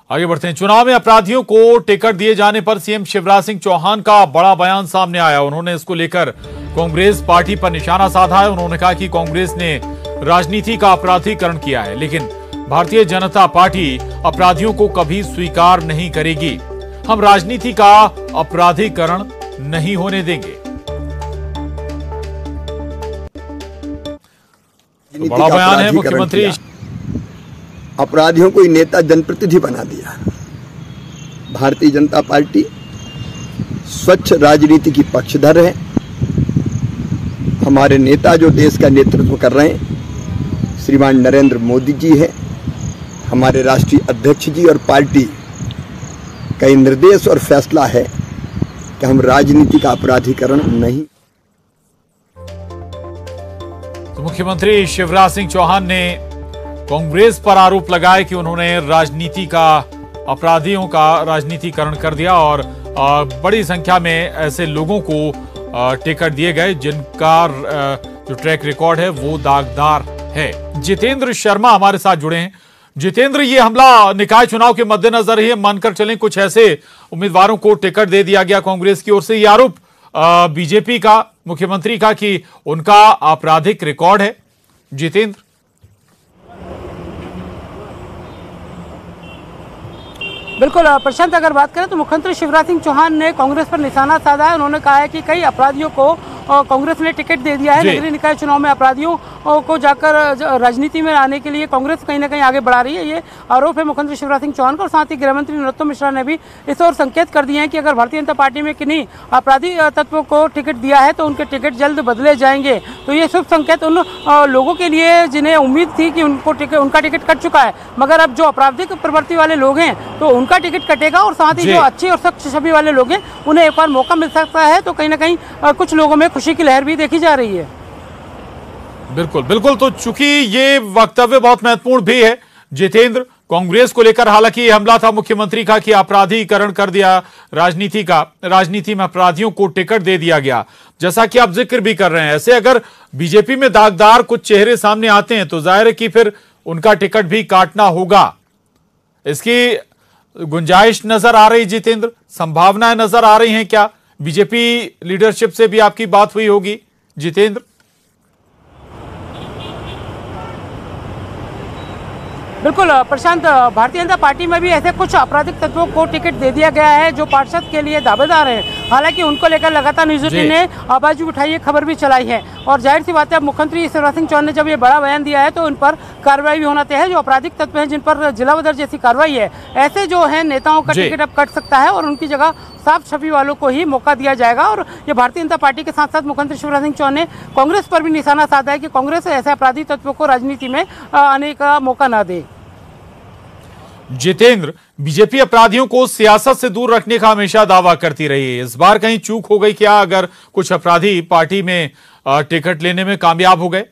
आगे बढ़ते हैं। चुनाव में अपराधियों को टिकट दिए जाने पर सीएम शिवराज सिंह चौहान का बड़ा बयान सामने आया। उन्होंने इसको लेकर कांग्रेस पार्टी पर निशाना साधा है। उन्होंने कहा कि कांग्रेस ने राजनीति का अपराधीकरण किया है, लेकिन भारतीय जनता पार्टी अपराधियों को कभी स्वीकार नहीं करेगी। हम राजनीति का अपराधीकरण नहीं होने देंगे। तो बड़ा बयान है मुख्यमंत्री। अपराधियों को नेता जनप्रतिनिधि बना दिया। भारतीय जनता पार्टी स्वच्छ राजनीति की पक्षधर है। हमारे नेता जो देश का नेतृत्व कर रहे हैं श्रीमान नरेंद्र मोदी जी हैं, हमारे राष्ट्रीय अध्यक्ष जी, और पार्टी का निर्देश और फैसला है कि हम राजनीति का अपराधीकरण नहीं। तो मुख्यमंत्री शिवराज सिंह चौहान ने कांग्रेस पर आरोप लगाए कि उन्होंने राजनीति का अपराधियों का राजनीतिकरण कर दिया और बड़ी संख्या में ऐसे लोगों को टिकट दिए गए जिनका जो ट्रैक रिकॉर्ड है वो दागदार है। जितेंद्र शर्मा हमारे साथ जुड़े हैं। जितेंद्र, ये हमला निकाय चुनाव के मद्देनजर ही मानकर चलें, कुछ ऐसे उम्मीदवारों को टिकट दे दिया गया कांग्रेस की ओर से। ये आरोप बीजेपी का, मुख्यमंत्री का कि उनका आपराधिक रिकॉर्ड है। जितेंद्र, बिल्कुल प्रशांत, अगर बात करें तो मुख्यमंत्री शिवराज सिंह चौहान ने कांग्रेस पर निशाना साधा है। उन्होंने कहा है कि कई अपराधियों को कांग्रेस ने टिकट दे दिया है। नगरीय निकाय चुनाव में अपराधियों को जाकर राजनीति में आने के लिए कांग्रेस कहीं ना कहीं आगे बढ़ा रही है। ये आरोप है मुख्यमंत्री शिवराज सिंह चौहान का। और साथ ही गृहमंत्री नरोत्तम मिश्रा ने भी इस ओर संकेत कर दिए हैं कि अगर भारतीय जनता पार्टी में किन्हीं अपराधी तत्वों को टिकट दिया है तो उनके टिकट जल्द बदले जाएंगे। तो ये शुभ संकेत उन लोगों के लिए जिन्हें उम्मीद थी कि उनका टिकट कट चुका है, मगर अब जो आपराधिक प्रवृत्ति वाले लोग हैं तो उनका टिकट कटेगा। और साथ ही जो अच्छी और सख्त छवि वाले लोग हैं उन्हें एक बार मौका मिल सकता है। तो कहीं ना कहीं कुछ लोगों में खुशी की लहर भी देखी जा रही है। बिल्कुल बिल्कुल। तो चूंकि ये वक्तव्य बहुत महत्वपूर्ण भी है जितेंद्र, कांग्रेस को लेकर, हालांकि ये हमला था मुख्यमंत्री का कि अपराधीकरण कर दिया राजनीति का, राजनीति में अपराधियों को टिकट दे दिया गया, जैसा कि आप जिक्र भी कर रहे हैं। ऐसे अगर बीजेपी में दागदार कुछ चेहरे सामने आते हैं तो जाहिर है कि फिर उनका टिकट भी काटना होगा। इसकी गुंजाइश नजर आ रही जितेंद्र, संभावनाएं नजर आ रही हैं क्या? बीजेपी लीडरशिप से भी आपकी बात हुई होगी जितेंद्र। बिल्कुल प्रशांत, भारतीय जनता पार्टी में भी ऐसे कुछ आपराधिक तत्वों को टिकट दे दिया गया है जो पार्षद के लिए दावेदार हैं। हालांकि उनको लेकर लगातार न्यूज 18 ने आवाज उठाई है, खबर भी चलाई है। और जाहिर सी बात है, मुख्यमंत्री शिवराज सिंह चौहान ने जब ये बड़ा बयान दिया है तो उन पर कार्रवाई भी होना तय है। जो आपराधिक तत्व हैं जिन पर जिला बदर जैसी कार्रवाई है, ऐसे जो है नेताओं का टिकट अब कट सकता है और उनकी जगह साफ छवि वालों को ही मौका दिया जाएगा। और ये भारतीय जनता पार्टी के साथ साथ मुख्यमंत्री शिवराज सिंह चौहान ने कांग्रेस पर भी निशाना साधा है कि कांग्रेस ऐसे अपराधी तत्वों को राजनीति में आने का मौका न दे। जितेंद्र, बीजेपी अपराधियों को सियासत से दूर रखने का हमेशा दावा करती रही है। इस बार कहीं चूक हो गई क्या अगर कुछ अपराधी पार्टी में टिकट लेने में कामयाब हो गए?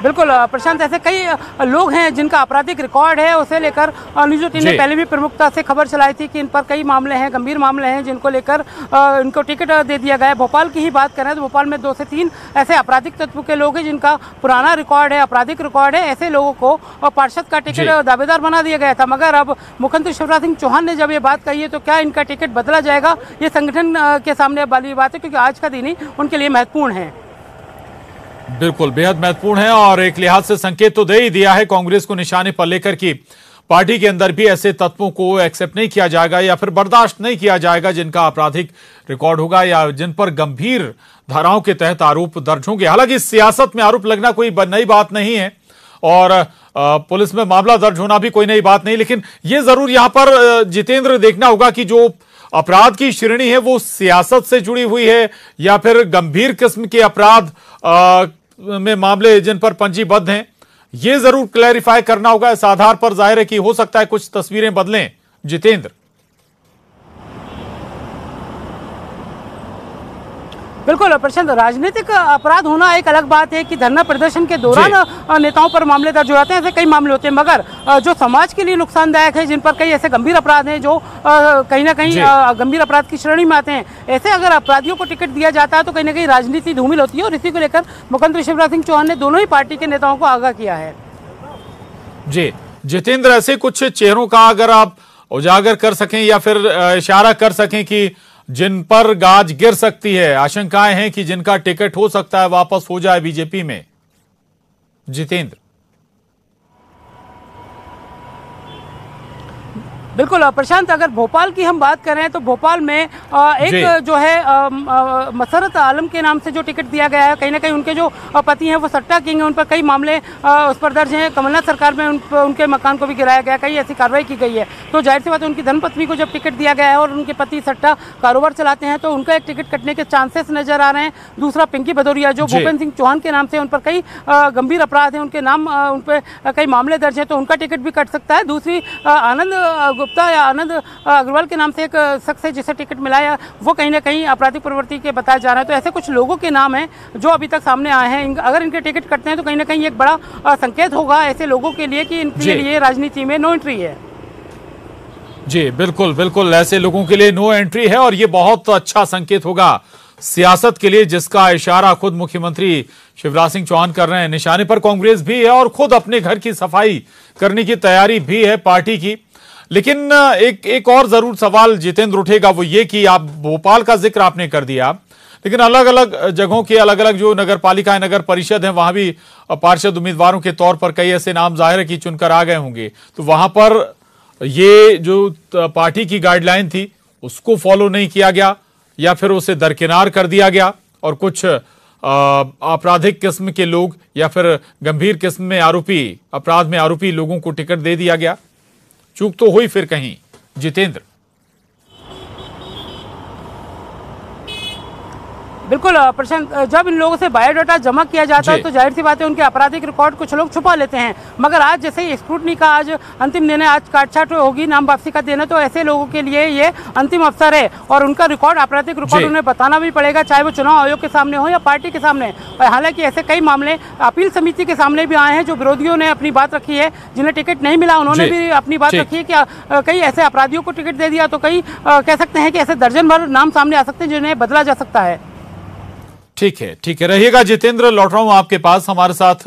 बिल्कुल प्रशांत, ऐसे कई लोग हैं जिनका आपराधिक रिकॉर्ड है, उसे लेकर न्यूज 18 ने पहले भी प्रमुखता से खबर चलाई थी कि इन पर कई मामले हैं, गंभीर मामले हैं जिनको लेकर इनको टिकट दे दिया गया है। भोपाल की ही बात करें तो भोपाल में 2 से 3 ऐसे आपराधिक तत्व के लोग हैं जिनका पुराना रिकॉर्ड है, आपराधिक रिकॉर्ड है। ऐसे लोगों को पार्षद का टिकट दावेदार बना दिया गया था। मगर अब मुख्यमंत्री शिवराज सिंह चौहान ने जब ये बात कही है तो क्या इनका टिकट बदला जाएगा, ये संगठन के सामने वाली बात है, क्योंकि आज का दिन ही उनके लिए महत्वपूर्ण है। बिल्कुल, बेहद महत्वपूर्ण है और एक लिहाज से संकेत तो दे ही दिया है कांग्रेस को निशाने पर लेकर कि पार्टी के अंदर भी ऐसे तत्वों को एक्सेप्ट नहीं किया जाएगा या फिर बर्दाश्त नहीं किया जाएगा जिनका आपराधिक रिकॉर्ड होगा या जिन पर गंभीर धाराओं के तहत आरोप दर्ज होंगे। हालांकि सियासत में आरोप लगना कोई नई बात नहीं है और पुलिस में मामला दर्ज होना भी कोई नई बात नहीं, लेकिन यह जरूर यहां पर जितेंद्र देखना होगा कि जो अपराध की श्रेणी है वो सियासत से जुड़ी हुई है या फिर गंभीर किस्म के अपराध में मामले जिन पर पंजीबद्ध हैं, ये जरूर क्लैरिफाई करना होगा। इस आधार पर जाहिर है कि हो सकता है कुछ तस्वीरें बदलें जितेंद्र। बिल्कुल प्रशांत, राजनीतिक अपराध होना एक अलग बात है कि धरना प्रदर्शन के दौरान नेताओं पर मामले दर्ज हो जाते हैं, ऐसे कई मामले होते हैं, मगर जो समाज के लिए नुकसानदायक है, जिन पर कई ऐसे गंभीर अपराध हैं जो कहीं ना कहीं गंभीर अपराध की श्रेणी में आते हैं, ऐसे अगर अपराधियों को टिकट दिया जाता है तो कहीं ना कहीं राजनीति धूमिल होती है। और इसी को लेकर मुख्यमंत्री शिवराज सिंह चौहान ने दोनों ही पार्टी के नेताओं को आगाह किया है। जी जितेंद्र, ऐसे कुछ चेहरों का अगर आप उजागर कर सकें या फिर इशारा कर सकें कि जिन पर गाज गिर सकती है, आशंकाएं हैं कि जिनका टिकट हो सकता है वापस हो जाए बीजेपी में, जितेंद्र। बिल्कुल प्रशांत, अगर भोपाल की हम बात करें तो भोपाल में एक जो है मसरत आलम के नाम से जो टिकट दिया गया है, कहीं ना कहीं उनके जो पति हैं वो सट्टा किंग हैं, उन पर कई मामले उस पर दर्ज हैं। कमलनाथ सरकार में उनके मकान को भी गिराया गया, कई ऐसी कार्रवाई की गई है। तो जाहिर सी बात है उनकी धर्मपत्नी को जब टिकट दिया गया है और उनके पति सट्टा कारोबार चलाते हैं तो उनका एक टिकट कटने के चांसेस नजर आ रहे हैं। दूसरा पिंकी भदौरिया जो भूपेंद्र सिंह चौहान के नाम से, उन पर कई गंभीर अपराध हैं, उनके नाम उन पर कई मामले दर्ज हैं, तो उनका टिकट भी कट सकता है। दूसरी आनंद या आनंद अग्रवाल के नाम से एक शख्स है जिसे टिकट मिला है, वो कहीं ना कहीं आपराधिक प्रवृत्ति के बताए जा रहे हैं। तो ऐसे कुछ लोगों के नाम हैं जो अभी तक सामने आए हैं। अगर इनके टिकट कटते हैं तो कहीं ना कहीं एक बड़ा संकेत होगा ऐसे लोगों के लिए कि इनके लिए राजनीति में नो एंट्री है। जी बिल्कुल बिल्कुल, ऐसे लोगों के लिए नो एंट्री है और ये बहुत अच्छा संकेत होगा सियासत के लिए, जिसका इशारा खुद मुख्यमंत्री शिवराज सिंह चौहान कर रहे हैं। निशाने पर कांग्रेस भी है और खुद अपने घर की सफाई करने की तैयारी भी है पार्टी की। लेकिन एक और जरूर सवाल जितेंद्र उठेगा, वो ये कि आप भोपाल का जिक्र आपने कर दिया, लेकिन अलग अलग जगहों के अलग अलग जो नगर पालिकाएं, नगर परिषद हैं, वहां भी पार्षद उम्मीदवारों के तौर पर कई ऐसे नाम जाहिर है कि चुनकर आ गए होंगे। तो वहां पर ये जो पार्टी की गाइडलाइन थी उसको फॉलो नहीं किया गया या फिर उसे दरकिनार कर दिया गया और कुछ आपराधिक किस्म के लोग या फिर गंभीर किस्म में अपराध में आरोपी लोगों को टिकट दे दिया गया। चूक तो हुई फिर कहीं, जितेंद्र। बिल्कुल प्रशांत, जब इन लोगों से बायोडाटा जमा किया जाता है तो जाहिर सी बात है उनके आपराधिक रिकॉर्ड कुछ लोग छुपा लेते हैं, मगर आज जैसे ही स्क्रूटनी का आज अंतिम दिन है, आज काटछाट होगी नाम वापसी का दिन है, तो ऐसे लोगों के लिए ये अंतिम अवसर है और उनका रिकॉर्ड, आपराधिक रिकॉर्ड उन्हें बताना भी पड़ेगा, चाहे वो चुनाव आयोग के सामने हो या पार्टी के सामने। और हालांकि ऐसे कई मामले अपील समिति के सामने भी आए हैं जो विरोधियों ने अपनी बात रखी है, जिन्हें टिकट नहीं मिला उन्होंने भी अपनी बात रखी है कि कई ऐसे अपराधियों को टिकट दे दिया, तो कई कह सकते हैं कि ऐसे दर्जन भर नाम सामने आ सकते हैं जिन्हें बदला जा सकता है। ठीक है रहिएगा जितेंद्र, लौट रहा हूं आपके पास। हमारे साथ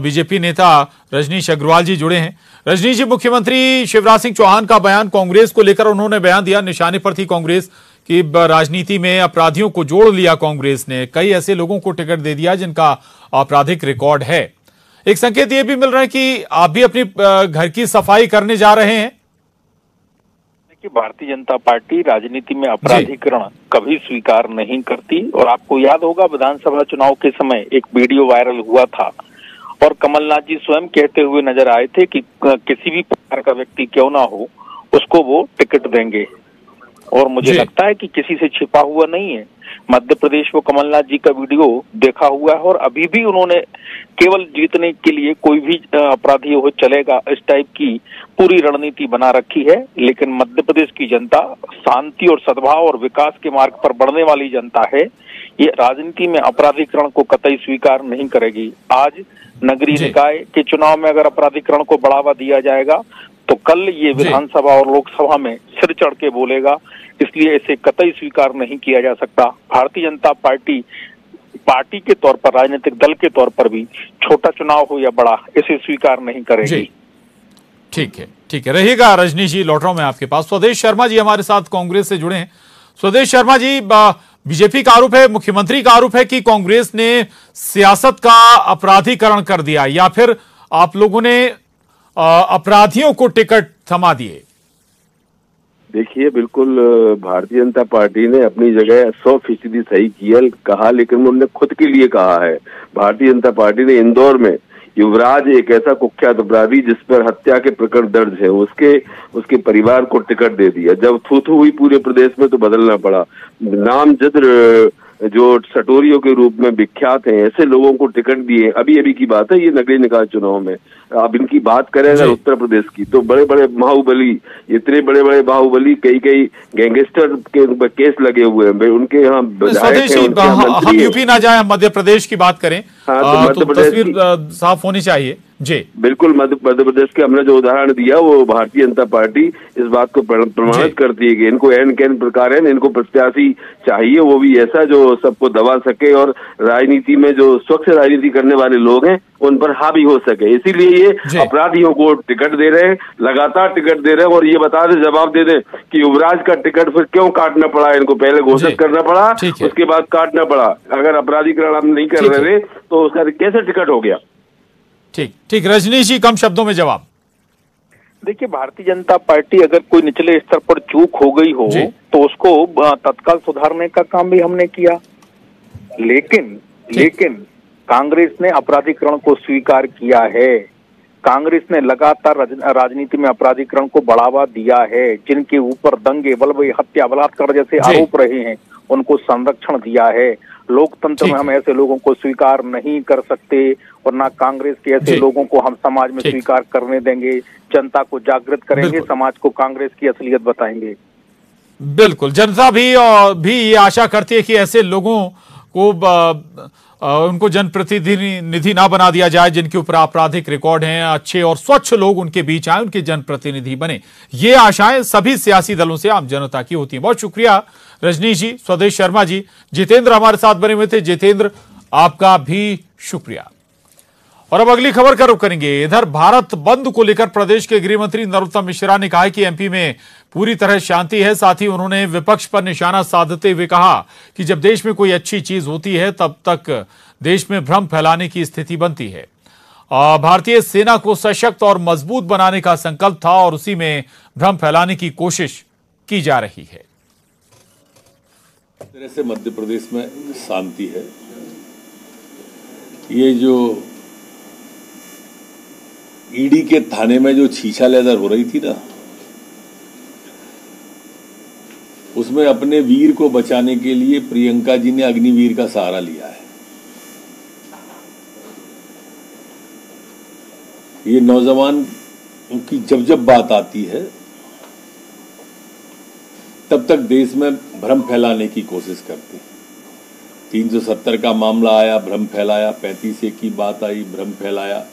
बीजेपी नेता रजनीश अग्रवाल जी जुड़े हैं। रजनीश जी, मुख्यमंत्री शिवराज सिंह चौहान का बयान कांग्रेस को लेकर, उन्होंने बयान दिया, निशाने पर थी कांग्रेस की राजनीति में अपराधियों को जोड़ लिया कांग्रेस ने, कई ऐसे लोगों को टिकट दे दिया जिनका आपराधिक रिकॉर्ड है। एक संकेत यह भी मिल रहा है कि आप भी अपनी घर की सफाई करने जा रहे हैं। कि भारतीय जनता पार्टी राजनीति में अपराधीकरण कभी स्वीकार नहीं करती। और आपको याद होगा विधानसभा चुनाव के समय एक वीडियो वायरल हुआ था और कमलनाथ जी स्वयं कहते हुए नजर आए थे कि किसी भी प्रकार का व्यक्ति क्यों ना हो उसको वो टिकट देंगे। और मुझे लगता है कि किसी से छिपा हुआ नहीं है। मध्य प्रदेश में कमलनाथ जी का वीडियो देखा हुआ है और अभी भी उन्होंने केवल जीतने के लिए कोई भी अपराधी हो चलेगा इस टाइप की पूरी रणनीति बना रखी है। लेकिन मध्य प्रदेश की जनता शांति और सद्भाव और विकास के मार्ग पर बढ़ने वाली जनता है, ये राजनीति में अपराधीकरण को कतई स्वीकार नहीं करेगी। आज नगरीय निकाय के चुनाव में अगर अपराधीकरण को बढ़ावा दिया जाएगा तो कल ये विधानसभा और लोकसभा में सिर चढ़ के बोलेगा, इसलिए इसे कतई स्वीकार नहीं किया जा सकता। भारतीय जनता पार्टी के तौर पर, राजनीतिक दल के तौर पर भी छोटा चुनाव हो या बड़ा, इसे स्वीकार नहीं करेगी। ठीक है रहिएगा रजनीश जी, लौट रहा हूं मैं आपके पास। स्वदेश शर्मा जी हमारे साथ कांग्रेस से जुड़े हैं। स्वदेश शर्मा जी, बीजेपी का आरोप है, मुख्यमंत्री का आरोप है कि कांग्रेस ने सियासत का अपराधीकरण कर दिया या फिर आप लोगों ने अपराधियों को टिकट थमा दिए। देखिए, बिल्कुल भारतीय जनता पार्टी ने अपनी जगह 100% सही किया कहा, लेकिन उन्होंने खुद के लिए कहा है। भारतीय जनता पार्टी ने इंदौर में युवराज, एक ऐसा कुख्यात अपराधी जिस पर हत्या के प्रकरण दर्ज है, उसके परिवार को टिकट दे दिया। जब थू थू हुई पूरे प्रदेश में तो बदलना पड़ा। नामजद जो सटोरियों के रूप में विख्यात हैं, ऐसे लोगों को टिकट दिए। अभी अभी की बात है, ये नगरीय निकाय चुनाव में। अब इनकी बात करें अगर उत्तर प्रदेश की, तो बड़े बड़े बाहुबली, इतने बड़े बड़े बाहुबली, कई कई गैंगस्टर के केस लगे हुए हैं, उनके यहाँ विधायक हैं, हम यूपी ना जाए, हम मध्य प्रदेश की बात करें। तो तस्वीर साफ होनी चाहिए जी। बिल्कुल, मध्य प्रदेश के हमने जो उदाहरण दिया वो भारतीय जनता पार्टी इस बात को प्रमाणित करती है कि इनको एन कैन प्रकार है, इनको प्रत्याशी चाहिए, वो भी ऐसा जो सबको दबा सके और राजनीति में जो स्वच्छ राजनीति करने वाले लोग हैं उन पर हावी हो सके। इसीलिए ये अपराधियों को टिकट दे रहे हैं, लगातार टिकट दे रहे हैं। और ये बता दें, जवाब दे दें कि युवराज का टिकट फिर क्यों काटना पड़ा, इनको पहले घोषित करना पड़ा, उसके बाद काटना पड़ा। अगर अपराधीकरण हम नहीं कर रहे तो उसका कैसे टिकट हो गया? ठीक, रजनीश जी कम शब्दों में जवाब। देखिए, भारतीय जनता पार्टी अगर कोई निचले स्तर पर चूक हो गई हो तो उसको तत्काल सुधारने का काम भी हमने किया, लेकिन कांग्रेस ने अपराधीकरण को स्वीकार किया है। कांग्रेस ने लगातार राजनीति में अपराधीकरण को बढ़ावा दिया है। जिनके ऊपर दंगे, बलबई, हत्या, बलात्कार जैसे आरोप रहे हैं उनको संरक्षण दिया है। लोकतंत्र में हम ऐसे लोगों को स्वीकार नहीं कर सकते और ना कांग्रेस के ऐसे लोगों को हम समाज में स्वीकार करने देंगे। जनता को जागृत करेंगे, समाज को कांग्रेस की असलियत बताएंगे। बिल्कुल, जनता भी ये आशा करती है कि ऐसे लोगों को उनको जनप्रतिनिधि ना बना दिया जाए जिनके ऊपर आपराधिक रिकॉर्ड हैं। अच्छे और स्वच्छ लोग उनके बीच आए, उनके जनप्रतिनिधि बने। ये आशाएं सभी सियासी दलों से आम जनता की होती हैं। बहुत शुक्रिया रजनीश जी, स्वदेश शर्मा जी, जितेंद्र हमारे साथ बने हुए थे। जितेंद्र, आपका भी शुक्रिया। और अब अगली खबर का रुख करेंगे। इधर भारत बंद को लेकर प्रदेश के गृह मंत्री नरोत्तम मिश्रा ने कहा कि एमपी में पूरी तरह शांति है। साथ ही उन्होंने विपक्ष पर निशाना साधते हुए कहा कि जब देश में कोई अच्छी चीज होती है तब तक देश में भ्रम फैलाने की स्थिति बनती है। भारतीय सेना को सशक्त और मजबूत बनाने का संकल्प था और उसी में भ्रम फैलाने की कोशिश की जा रही है। इस तरह से मध्य प्रदेश में शांति है। ये जो ईडी के थाने में जो छीछा लेदर हो रही थी ना, उसमें अपने वीर को बचाने के लिए प्रियंका जी ने अग्निवीर का सहारा लिया है। ये नौजवान की जब बात आती है तब तक देश में भ्रम फैलाने की कोशिश करते। 370 का मामला आया, भ्रम फैलाया। 35A की बात आई, भ्रम फैलाया।